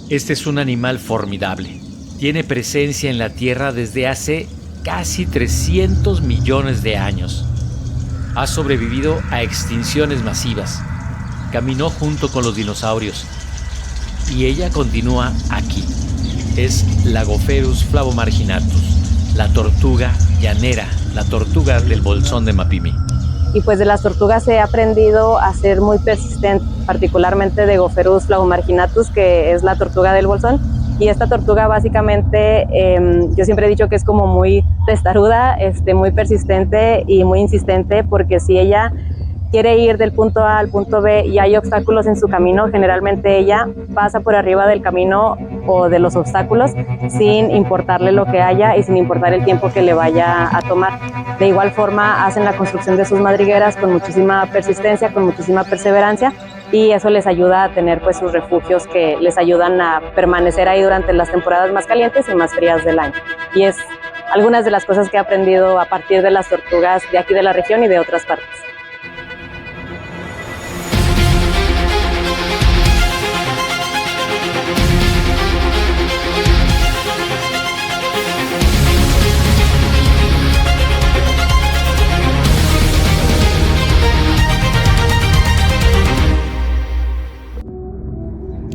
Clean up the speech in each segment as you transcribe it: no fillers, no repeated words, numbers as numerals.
Este es un animal formidable. Tiene presencia en la Tierra desde hace casi 300 millones de años. Ha sobrevivido a extinciones masivas. Caminó junto con los dinosaurios. Y ella continúa aquí. Es la Gopherus flavomarginatus, la tortuga llanera, la tortuga del bolsón de Mapimí. Y pues de las tortugas he aprendido a ser muy persistente, particularmente de Gopherus flavomarginatus, que es la tortuga del bolsón. Y esta tortuga básicamente, yo siempre he dicho que es como muy testaruda, muy persistente y muy insistente, porque si ella quiere ir del punto A al punto B y hay obstáculos en su camino, generalmente ella pasa por arriba del camino o de los obstáculos sin importarle lo que haya y sin importar el tiempo que le vaya a tomar. De igual forma hacen la construcción de sus madrigueras con muchísima persistencia, con muchísima perseverancia, y eso les ayuda a tener pues sus refugios que les ayudan a permanecer ahí durante las temporadas más calientes y más frías del año. Y es algunas de las cosas que he aprendido a partir de las tortugas de aquí de la región y de otras partes.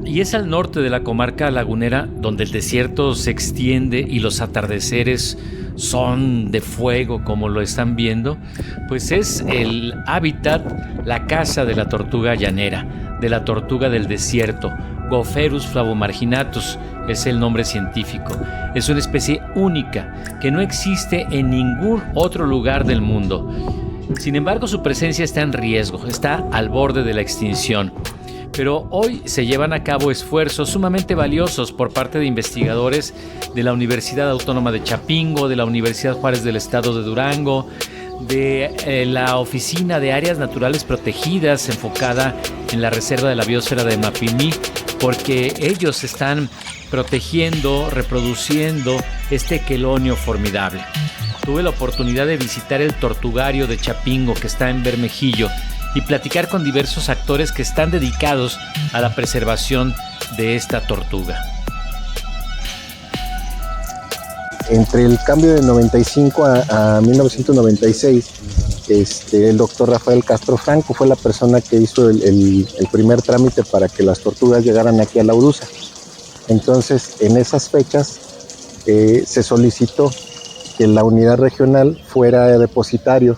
Y es al norte de la comarca lagunera donde el desierto se extiende y los atardeceres son de fuego, como lo están viendo, pues es el hábitat, la casa de la tortuga llanera, de la tortuga del desierto. Gopherus flavomarginatus es el nombre científico. Es una especie única que no existe en ningún otro lugar del mundo. Sin embargo, su presencia está en riesgo, está al borde de la extinción. Pero hoy se llevan a cabo esfuerzos sumamente valiosos por parte de investigadores de la Universidad Autónoma de Chapingo, de la Universidad Juárez del Estado de Durango, de la Oficina de Áreas Naturales Protegidas enfocada en la Reserva de la Biosfera de Mapimí, porque ellos están protegiendo, reproduciendo este quelonio formidable. Tuve la oportunidad de visitar el tortugario de Chapingo, que está en Bermejillo, y platicar con diversos actores que están dedicados a la preservación de esta tortuga. Entre el cambio de 95 a 1996, el doctor Rafael Castro Franco fue la persona que hizo el primer trámite para que las tortugas llegaran aquí a la URUSA. Entonces, en esas fechas se solicitó que la unidad regional fuera depositario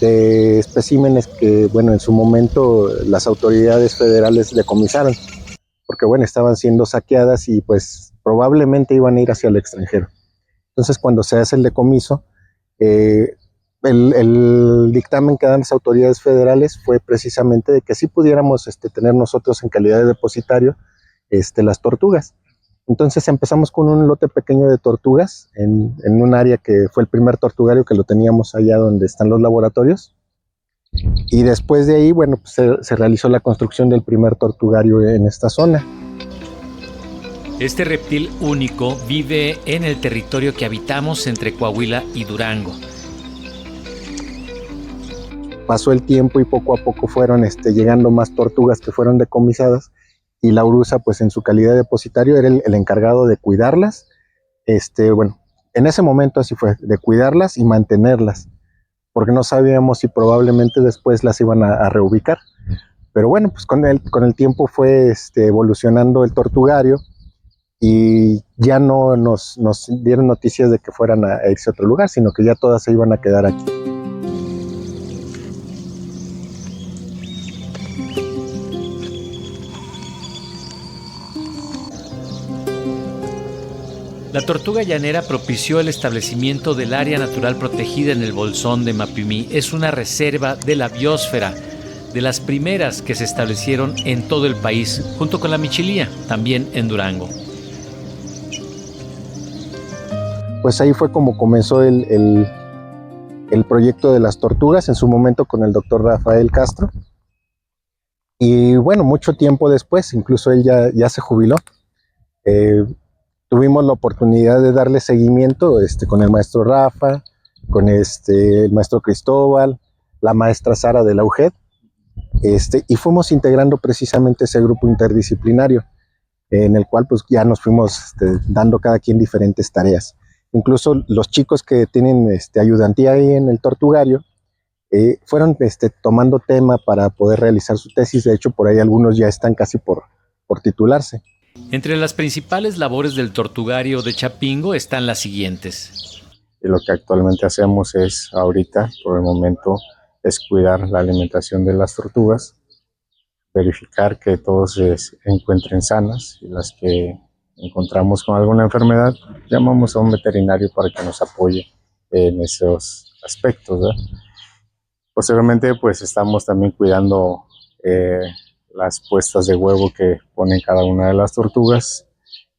de especímenes que, bueno, en su momento las autoridades federales decomisaron, porque, bueno, estaban siendo saqueadas y pues probablemente iban a ir hacia el extranjero. Entonces, cuando se hace el decomiso, el dictamen que dan las autoridades federales fue precisamente de que sí pudiéramos tener nosotros en calidad de depositario las tortugas. Entonces empezamos con un lote pequeño de tortugas en un área que fue el primer tortugario que lo teníamos allá donde están los laboratorios. Y después de ahí, bueno, pues se realizó la construcción del primer tortugario en esta zona. Este reptil único vive en el territorio que habitamos entre Coahuila y Durango. Pasó el tiempo y poco a poco fueron llegando más tortugas que fueron decomisadas, y la URUSA, pues en su calidad de depositario, era el encargado de cuidarlas. Bueno, en ese momento así fue, de cuidarlas y mantenerlas, porque no sabíamos si probablemente después las iban a reubicar. Pero bueno, pues con el tiempo fue evolucionando el tortugario, y ya no nos dieron noticias de que fueran a irse a otro lugar, sino que ya todas se iban a quedar aquí. La tortuga llanera propició el establecimiento del área natural protegida en el bolsón de Mapimí. Es una reserva de la biosfera, de las primeras que se establecieron en todo el país, junto con la michilía, también en Durango. Pues ahí fue como comenzó el proyecto de las tortugas, en su momento con el doctor Rafael Castro. Y bueno, mucho tiempo después, incluso él ya se jubiló. Tuvimos la oportunidad de darle seguimiento con el maestro Rafa, con el maestro Cristóbal, la maestra Sara de la UGED, y fuimos integrando precisamente ese grupo interdisciplinario. en el cual pues ya nos fuimos dando cada quien diferentes tareas. Incluso los chicos que tienen ayudantía ahí en el tortugario fueron tomando tema para poder realizar su tesis. De hecho, por ahí algunos ya están casi por titularse. Entre las principales labores del tortugario de Chapingo están las siguientes. Y lo que actualmente hacemos es, ahorita, por el momento, es cuidar la alimentación de las tortugas, verificar que todos se encuentren sanas, y las que encontramos con alguna enfermedad, llamamos a un veterinario para que nos apoye en esos aspectos, ¿verdad? Posteriormente, pues estamos también cuidando las puestas de huevo que ponen cada una de las tortugas,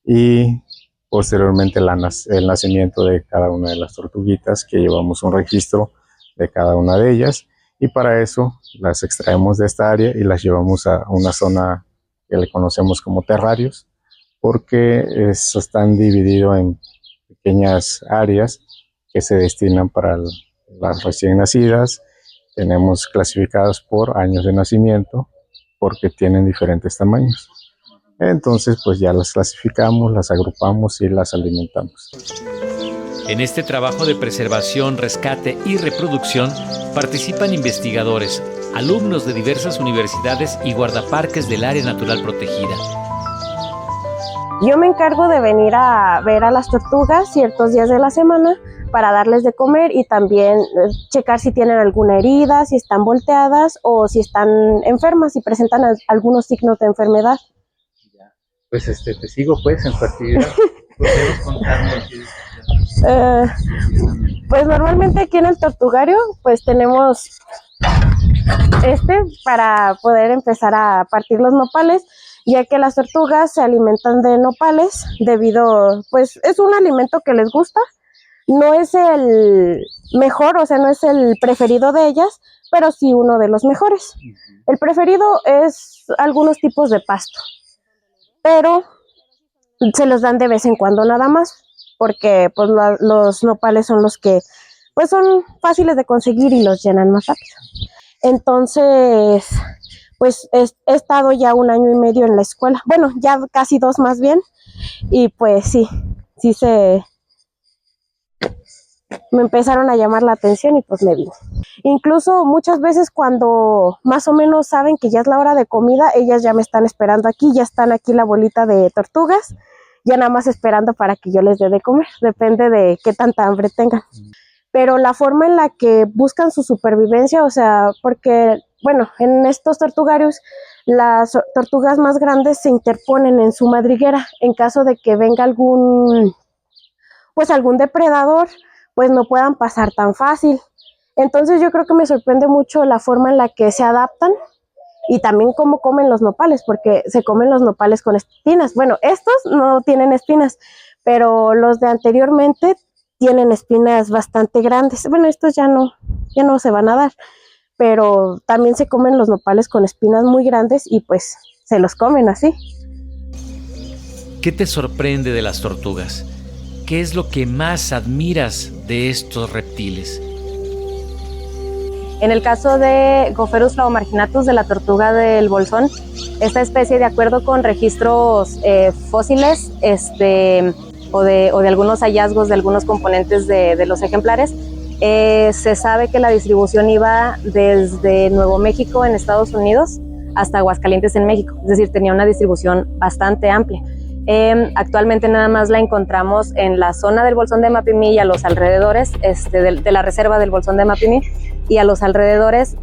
y posteriormente el nacimiento de cada una de las tortuguitas, que llevamos un registro de cada una de ellas, y para eso las extraemos de esta área y las llevamos a una zona que le conocemos como terrarios, porque están divididos en pequeñas áreas que se destinan para las recién nacidas. Tenemos clasificadas por años de nacimiento, porque tienen diferentes tamaños. Entonces, pues ya las clasificamos, las agrupamos y las alimentamos. En este trabajo de preservación, rescate y reproducción participan investigadores, alumnos de diversas universidades y guardaparques del área natural protegida. Yo me encargo de venir a ver a las tortugas ciertos días de la semana para darles de comer y también checar si tienen alguna herida, si están volteadas o si están enfermas, si presentan algunos signos de enfermedad. Pues te sigo pues en tu actividad. ¿Podrías contarme? Pues normalmente aquí en el tortugario pues tenemos para poder empezar a partir los nopales, ya que las tortugas se alimentan de nopales debido, pues es un alimento que les gusta. No es el mejor, o sea, no es el preferido de ellas, pero sí uno de los mejores. El preferido es algunos tipos de pasto, pero se los dan de vez en cuando nada más, porque pues los nopales son los que pues son fáciles de conseguir y los llenan más rápido. Entonces, pues he estado ya 1 año y medio en la escuela, bueno, ya casi 2 más bien, y pues sí me empezaron a llamar la atención y pues me vine. Incluso muchas veces cuando más o menos saben que ya es la hora de comida, ellas ya me están esperando aquí, ya están aquí la bolita de tortugas, ya nada más esperando para que yo les dé de comer, depende de qué tanta hambre tengan. Pero la forma en la que buscan su supervivencia, o sea, porque, bueno, en estos tortugarios, las tortugas más grandes se interponen en su madriguera en caso de que venga algún depredador, pues no puedan pasar tan fácil. Entonces yo creo que me sorprende mucho la forma en la que se adaptan y también cómo comen los nopales, porque se comen los nopales con espinas. Bueno, estos no tienen espinas, pero los de anteriormente tienen espinas bastante grandes. Bueno, estos ya no se van a dar, pero también se comen los nopales con espinas muy grandes y pues se los comen así. ¿Qué te sorprende de las tortugas? ¿Qué es lo que más admiras de estos reptiles? En el caso de Gopherus flagomarginatus, de la tortuga del bolsón, esta especie, de acuerdo con registros fósiles o de algunos hallazgos de algunos componentes de los ejemplares, se sabe que la distribución iba desde Nuevo México en Estados Unidos hasta Aguascalientes en México, es decir, tenía una distribución bastante amplia. Actualmente nada más la encontramos en la zona del bolsón de Mapimí y a los alrededores, de la reserva del bolsón de Mapimí y a los alrededores,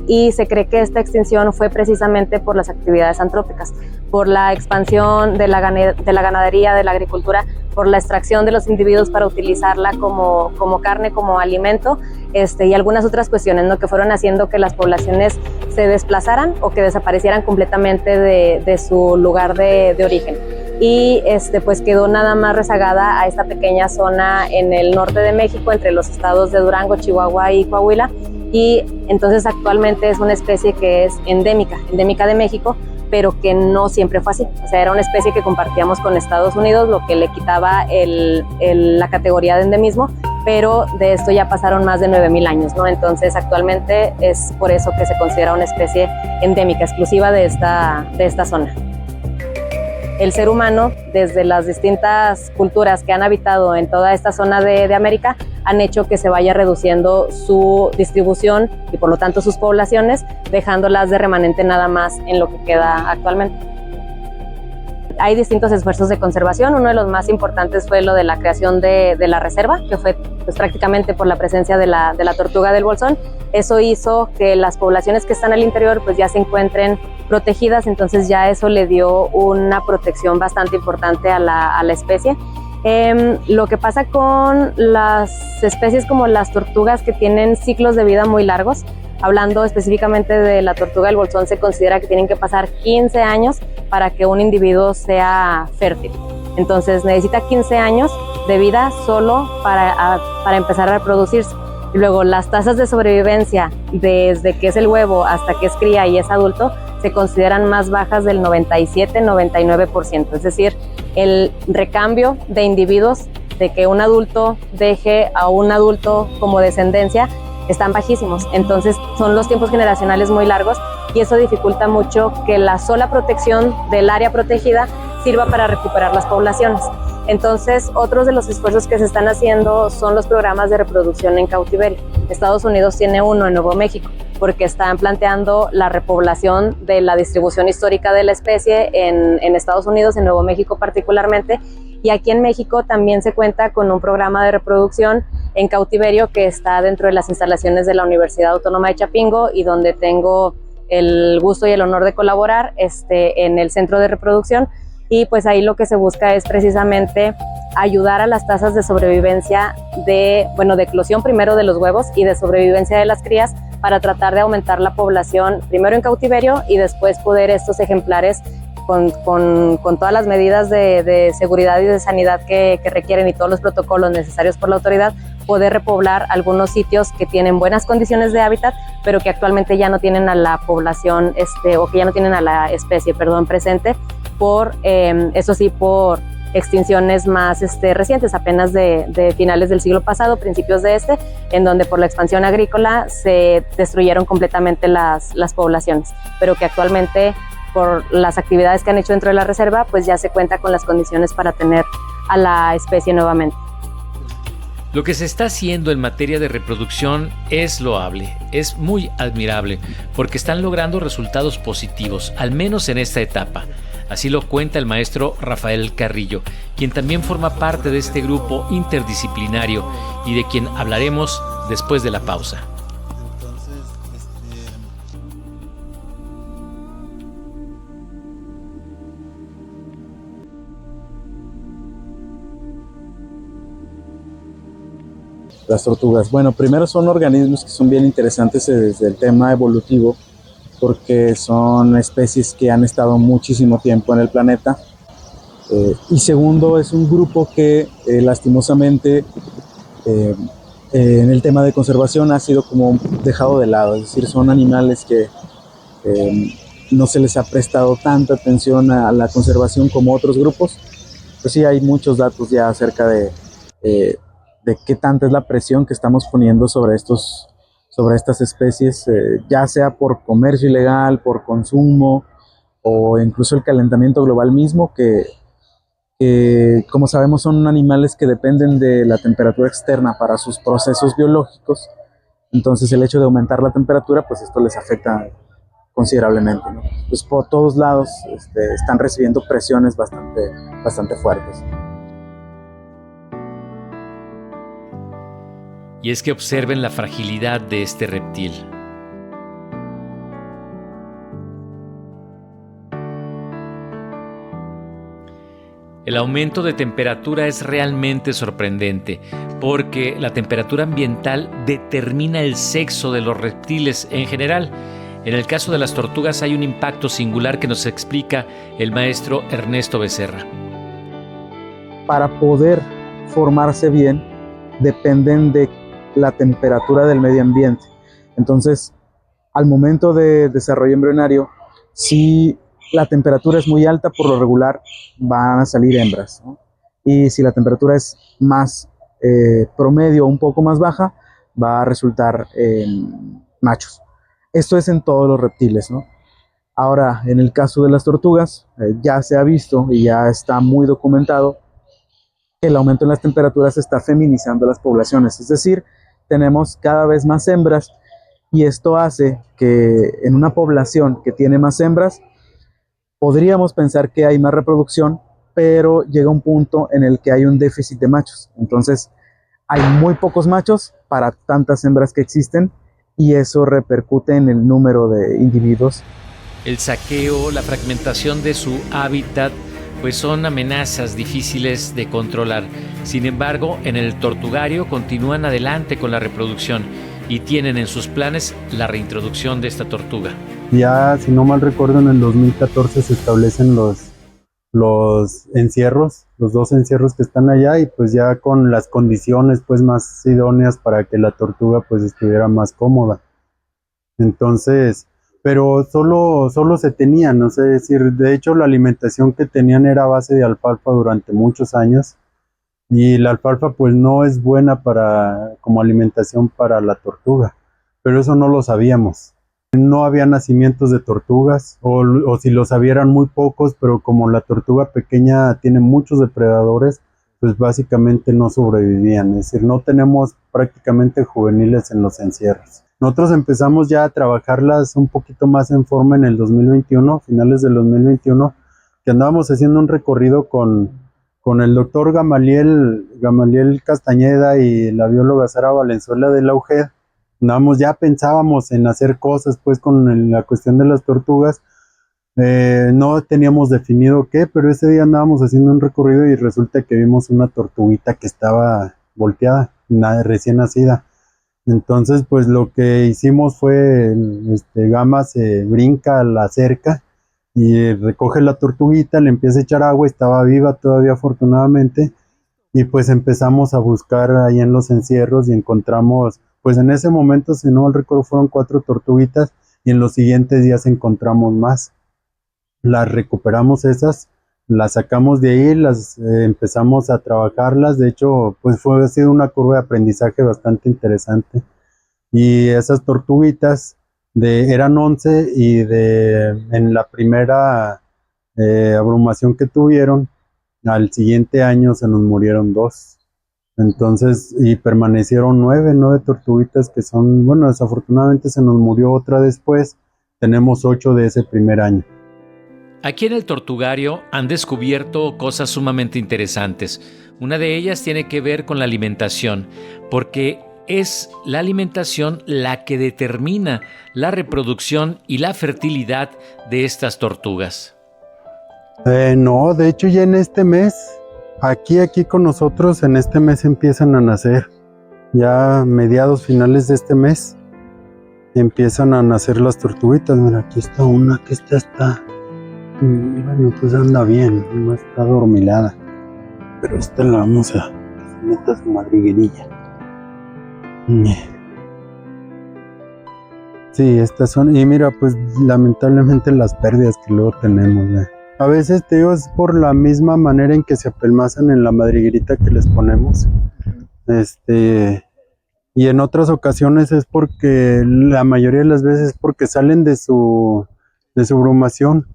y se cree que esta extinción fue precisamente por las actividades antrópicas, por la expansión de la ganadería, de la agricultura, por la extracción de los individuos para utilizarla como carne, como alimento, y algunas otras cuestiones, ¿no?, que fueron haciendo que las poblaciones se desplazaran o que desaparecieran completamente de su lugar de origen. Y pues quedó nada más rezagada a esta pequeña zona en el norte de México, entre los estados de Durango, Chihuahua y Coahuila, y entonces actualmente es una especie que es endémica de México, pero que no siempre fue así. O sea, era una especie que compartíamos con Estados Unidos, lo que le quitaba la categoría de endemismo, pero de esto ya pasaron más de 9,000 años, ¿no? Entonces actualmente es por eso que se considera una especie endémica, exclusiva de esta zona. el ser humano, desde las distintas culturas que han habitado en toda esta zona de América, han hecho que se vaya reduciendo su distribución y por lo tanto sus poblaciones, dejándolas de remanente nada más en lo que queda actualmente. Hay distintos esfuerzos de conservación. Uno de los más importantes fue lo de la creación de la reserva, que fue pues, prácticamente por la presencia de la tortuga del bolsón. Eso hizo que las poblaciones que están al interior pues ya se encuentren protegidas, entonces ya eso le dio una protección bastante importante a la especie. Lo que pasa con las especies como las tortugas que tienen ciclos de vida muy largos, hablando específicamente de la tortuga del bolsón, se considera que tienen que pasar 15 años para que un individuo sea fértil. Entonces necesita 15 años de vida solo para empezar a reproducirse. Y luego las tasas de sobrevivencia desde que es el huevo hasta que es cría y es adulto se consideran más bajas del 97-99%. Es decir, el recambio de individuos, de que un adulto deje a un adulto como descendencia, están bajísimos. Entonces son los tiempos generacionales muy largos y eso dificulta mucho que la sola protección del área protegida sirva para recuperar las poblaciones. Entonces, otros de los esfuerzos que se están haciendo son los programas de reproducción en cautiverio. Estados Unidos tiene uno en Nuevo México, porque están planteando la repoblación de la distribución histórica de la especie en Estados Unidos, en Nuevo México particularmente, y aquí en México también se cuenta con un programa de reproducción en cautiverio que está dentro de las instalaciones de la Universidad Autónoma de Chapingo y donde tengo el gusto y el honor de colaborar en el centro de reproducción. Y pues ahí lo que se busca es precisamente ayudar a las tasas de sobrevivencia de eclosión primero de los huevos y de sobrevivencia de las crías para tratar de aumentar la población primero en cautiverio y después poder estos ejemplares con todas las medidas de seguridad y de sanidad que requieren y todos los protocolos necesarios por la autoridad, poder repoblar algunos sitios que tienen buenas condiciones de hábitat, pero que actualmente ya no tienen a la población, o que ya no tienen a la especie, presente, por, eso sí, por extinciones más recientes, apenas de finales del siglo pasado, principios de en donde por la expansión agrícola se destruyeron completamente las poblaciones, pero que actualmente por las actividades que han hecho dentro de la reserva, pues ya se cuenta con las condiciones para tener a la especie nuevamente. Lo que se está haciendo en materia de reproducción es loable, es muy admirable, porque están logrando resultados positivos, al menos en esta etapa. Así lo cuenta el maestro Rafael Carrillo, quien también forma parte de este grupo interdisciplinario y de quien hablaremos después de la pausa. Las tortugas. Bueno, primero son organismos que son bien interesantes desde el tema evolutivo, porque son especies que han estado muchísimo tiempo en el planeta. Y segundo, es un grupo que lastimosamente en el tema de conservación ha sido como dejado de lado. Es decir, son animales que no se les ha prestado tanta atención a la conservación como otros grupos. Pues sí, hay muchos datos ya acerca de qué tanta es la presión que estamos poniendo sobre estas especies, ya sea por comercio ilegal, por consumo o incluso el calentamiento global mismo, que como sabemos son animales que dependen de la temperatura externa para sus procesos biológicos. Entonces el hecho de aumentar la temperatura, pues esto les afecta considerablemente, ¿no? Pues por todos lados están recibiendo presiones bastante fuertes. Y es que observen la fragilidad de este reptil. El aumento de temperatura es realmente sorprendente, porque la temperatura ambiental determina el sexo de los reptiles en general. En el caso de las tortugas hay un impacto singular que nos explica el maestro Ernesto Becerra. Para poder formarse bien, dependen de la temperatura del medio ambiente. Entonces, al momento de desarrollo embrionario, si la temperatura es muy alta, por lo regular van a salir hembras, ¿no? Y si la temperatura es más promedio o un poco más baja, va a resultar machos. Esto es en todos los reptiles, ¿no? Ahora, en el caso de las tortugas, ya se ha visto y ya está muy documentado que el aumento en las temperaturas está feminizando las poblaciones, es decir, tenemos cada vez más hembras y esto hace que en una población que tiene más hembras, podríamos pensar que hay más reproducción, pero llega un punto en el que hay un déficit de machos. Entonces, hay muy pocos machos para tantas hembras que existen y eso repercute en el número de individuos. El saqueo, la fragmentación de su hábitat, pues son amenazas difíciles de controlar. Sin embargo, en el tortugario continúan adelante con la reproducción y tienen en sus planes la reintroducción de esta tortuga. Ya, si no mal recuerdo, en el 2014 se establecen los encierros, los 2 encierros que están allá, y pues ya con las condiciones pues más idóneas para que la tortuga pues estuviera más cómoda. Entonces, pero solo se tenían, no sé decir, de hecho la alimentación que tenían era a base de alfalfa durante muchos años, y la alfalfa pues no es buena como alimentación para la tortuga, pero eso no lo sabíamos. No había nacimientos de tortugas, o si los había eran muy pocos, pero como la tortuga pequeña tiene muchos depredadores, pues básicamente no sobrevivían, es decir, no tenemos prácticamente juveniles en los encierros. Nosotros empezamos ya a trabajarlas un poquito más en forma en el 2021, finales del 2021, que andábamos haciendo un recorrido con el doctor Gamaliel Castañeda y la bióloga Sara Valenzuela de la UGED. Ya pensábamos en hacer cosas pues con la cuestión de las tortugas, no teníamos definido qué, pero ese día andábamos haciendo un recorrido y resulta que vimos una tortuguita que estaba volteada, recién nacida. Entonces pues lo que hicimos fue, Gama se brinca a la cerca y recoge la tortuguita, le empieza a echar agua, estaba viva todavía afortunadamente, y pues empezamos a buscar ahí en los encierros y encontramos, pues en ese momento, si no mal recuerdo, fueron 4 tortuguitas y en los siguientes días encontramos más. Las recuperamos esas, las sacamos de ahí, empezamos a trabajarlas. De hecho, pues ha sido una curva de aprendizaje bastante interesante. Y esas tortuguitas eran 11 y en la primera abrumación que tuvieron, al siguiente año se nos murieron 2. Entonces, y permanecieron 9 tortuguitas que son, bueno, desafortunadamente se nos murió otra después. Tenemos 8 de ese primer año. Aquí en el tortugario han descubierto cosas sumamente interesantes. Una de ellas tiene que ver con la alimentación, porque es la alimentación la que determina la reproducción y la fertilidad de estas tortugas. No, de hecho ya en este mes, aquí con nosotros, en este mes empiezan a nacer. Ya mediados, finales de este mes, empiezan a nacer las tortuguitas. Mira, aquí está una, que está... Bueno, pues anda bien, no está dormilada. Pero esta la vamos a meter su madriguerilla. Sí, estas son, y mira, pues lamentablemente las pérdidas que luego tenemos. A veces te digo, es por la misma manera en que se apelmazan en la madriguerita que les ponemos. Y en otras ocasiones es porque, la mayoría de las veces es porque salen de su brumación.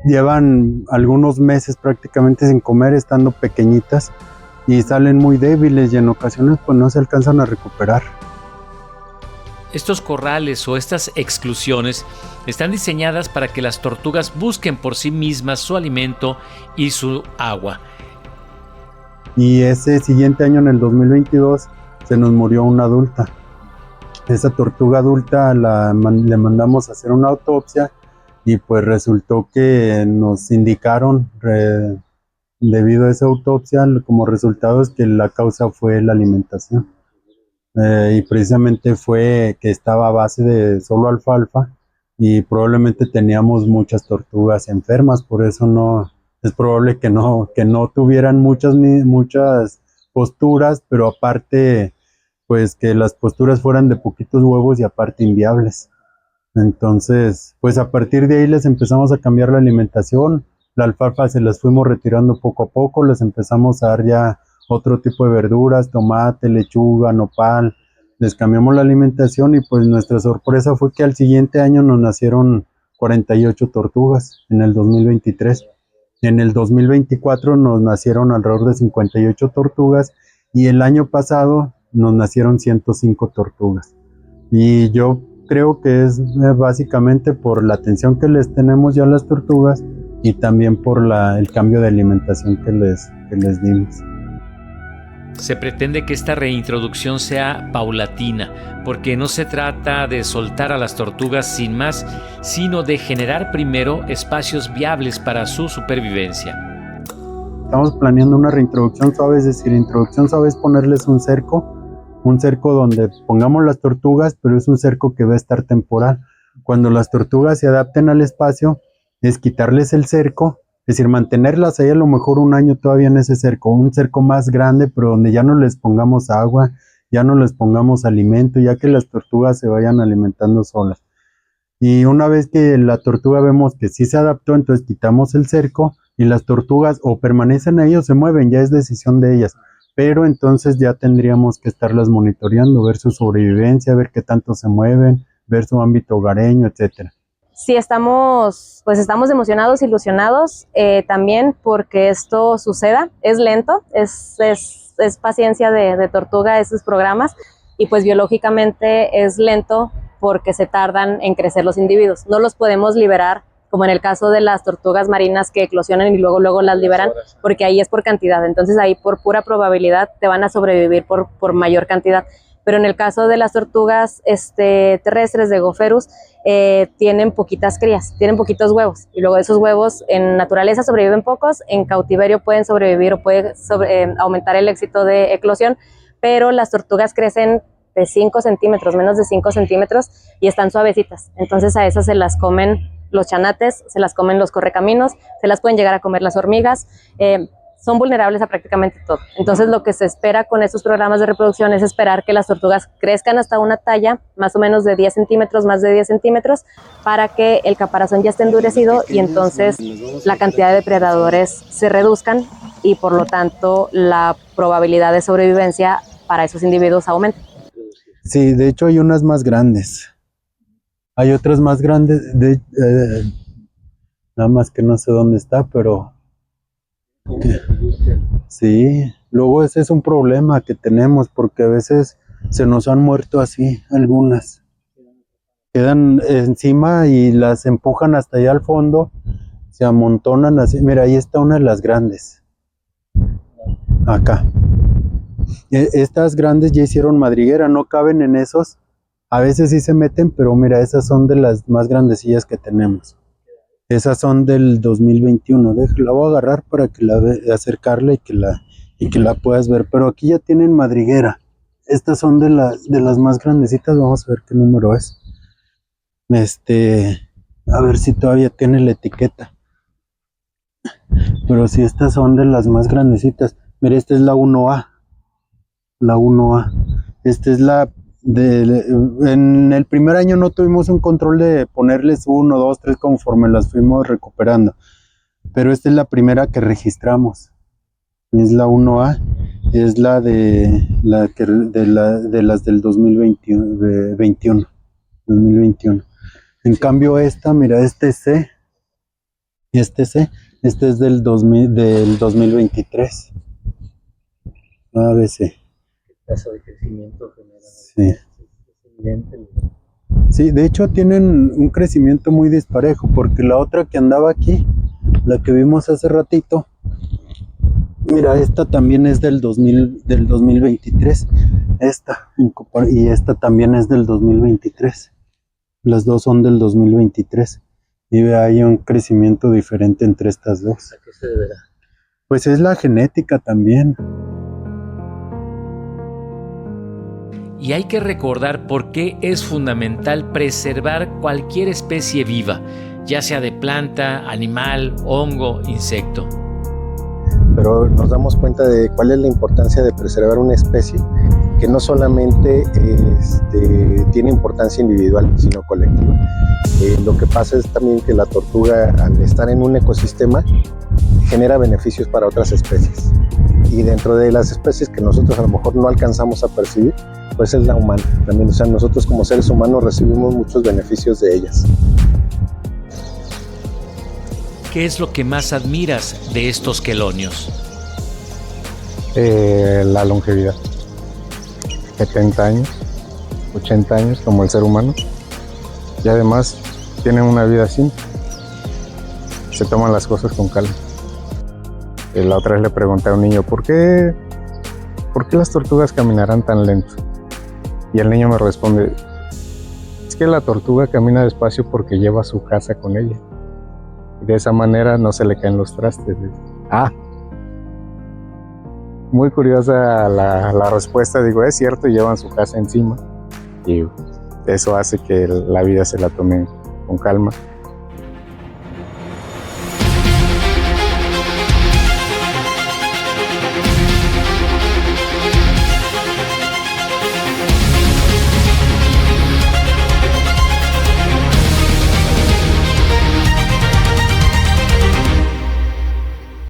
Llevan algunos meses prácticamente sin comer, estando pequeñitas, y salen muy débiles y en ocasiones pues no se alcanzan a recuperar. Estos corrales o estas exclusiones están diseñadas para que las tortugas busquen por sí mismas su alimento y su agua. Y ese siguiente año, en el 2022, se nos murió una adulta. Esa tortuga adulta le mandamos a hacer una autopsia y pues resultó que nos indicaron, debido a esa autopsia, como resultado es que la causa fue la alimentación. Y precisamente fue que estaba a base de solo alfalfa y probablemente teníamos muchas tortugas enfermas, por eso no es probable que no tuvieran muchas posturas, pero aparte pues que las posturas fueran de poquitos huevos y aparte inviables. Entonces pues a partir de ahí les empezamos a cambiar la alimentación, la alfalfa se las fuimos retirando poco a poco, les empezamos a dar ya otro tipo de verduras, tomate, lechuga, nopal, les cambiamos la alimentación y pues nuestra sorpresa fue que al siguiente año nos nacieron 48 tortugas en el 2023. En el 2024 nos nacieron alrededor de 58 tortugas y el año pasado nos nacieron 105 tortugas. Y yo creo que es básicamente por la atención que les tenemos ya a las tortugas y también por el cambio de alimentación que les dimos. Se pretende que esta reintroducción sea paulatina, porque no se trata de soltar a las tortugas sin más, sino de generar primero espacios viables para su supervivencia. Estamos planeando una reintroducción suave, es decir, introducción suave es ponerles un cerco donde pongamos las tortugas, pero es un cerco que va a estar temporal. Cuando las tortugas se adapten al espacio, es quitarles el cerco, es decir, mantenerlas ahí a lo mejor un año todavía en ese cerco, un cerco más grande, pero donde ya no les pongamos agua, ya no les pongamos alimento, ya que las tortugas se vayan alimentando solas. Y una vez que la tortuga vemos que sí se adaptó, entonces quitamos el cerco y las tortugas o permanecen ahí o se mueven, ya es decisión de ellas. Pero entonces ya tendríamos que estarlas monitoreando, ver su sobrevivencia, ver qué tanto se mueven, ver su ámbito hogareño, etcétera. Sí, estamos emocionados, ilusionados también porque esto suceda. Es lento, es paciencia de tortuga esos programas y pues biológicamente es lento porque se tardan en crecer los individuos. No los podemos liberar como en el caso de las tortugas marinas que eclosionan y luego las liberan, porque ahí es por cantidad. Entonces ahí por pura probabilidad te van a sobrevivir por mayor cantidad. Pero en el caso de las tortugas terrestres de Gophorus, tienen poquitas crías, tienen poquitos huevos, y luego esos huevos en naturaleza sobreviven pocos, en cautiverio pueden sobrevivir o puede aumentar el éxito de eclosión, pero las tortugas crecen de 5 centímetros, menos de 5 centímetros, y están suavecitas. Entonces a esas se las comen los chanates, se las comen los correcaminos, se las pueden llegar a comer las hormigas, son vulnerables a prácticamente todo. Entonces lo que se espera con estos programas de reproducción es esperar que las tortugas crezcan hasta una talla más o menos de 10 centímetros, más de 10 centímetros, para que el caparazón ya esté endurecido y entonces la cantidad de depredadores se reduzcan y por lo tanto la probabilidad de sobrevivencia para esos individuos aumenta. Sí, de hecho hay unas más grandes. Hay otras más grandes, nada más que no sé dónde está, pero sí, luego ese es un problema que tenemos porque a veces se nos han muerto así algunas. Quedan encima y las empujan hasta allá al fondo, se amontonan así. Mira, ahí está una de las grandes. Acá. Estas grandes ya hicieron madriguera, no caben en esos. A veces sí se meten, pero mira, esas son de las más grandecillas que tenemos. Esas son del 2021. La voy a agarrar para que acercarla y que la puedas ver. Pero aquí ya tienen madriguera. Estas son de las más grandecitas. Vamos a ver qué número es. A ver si todavía tiene la etiqueta. Pero sí, estas son de las más grandecitas. Mira, esta es la 1A. La 1A. Esta es la... en el primer año no tuvimos un control de ponerles 1, 2, 3 conforme las fuimos recuperando, pero esta es la primera que registramos, es la 1A, es la de las del 2021. En cambio esta, mira, este C, este es del 2023, ABC. Caso de crecimiento general. Sí. Sí, de hecho tienen un crecimiento muy disparejo, porque la otra que andaba aquí, la que vimos hace ratito, mira, esta también es del 2023, y esta también es del 2023, las dos son del 2023, y ve, hay un crecimiento diferente entre estas dos. ¿A qué se deberá? Pues es la genética también. Y hay que recordar por qué es fundamental preservar cualquier especie viva, ya sea de planta, animal, hongo, insecto. Pero nos damos cuenta de cuál es la importancia de preservar una especie que no solamente tiene importancia individual, sino colectiva. Lo que pasa es también que la tortuga, al estar en un ecosistema, genera beneficios para otras especies. Y dentro de las especies que nosotros a lo mejor no alcanzamos a percibir, pues es la humana también. O sea, nosotros como seres humanos recibimos muchos beneficios de ellas. ¿qué es lo que más admiras de estos quelonios? La longevidad. 70 años, 80 años como el ser humano. Y además tienen una vida simple. Se toman las cosas con calma. La otra vez le pregunté a un niño, ¿por qué las tortugas caminarán tan lento? Y el niño me responde, es que la tortuga camina despacio porque lleva su casa con ella. Y de esa manera no se le caen los trastes. Muy curiosa la respuesta. Digo, es cierto, llevan su casa encima. Y eso hace que la vida se la tomen con calma.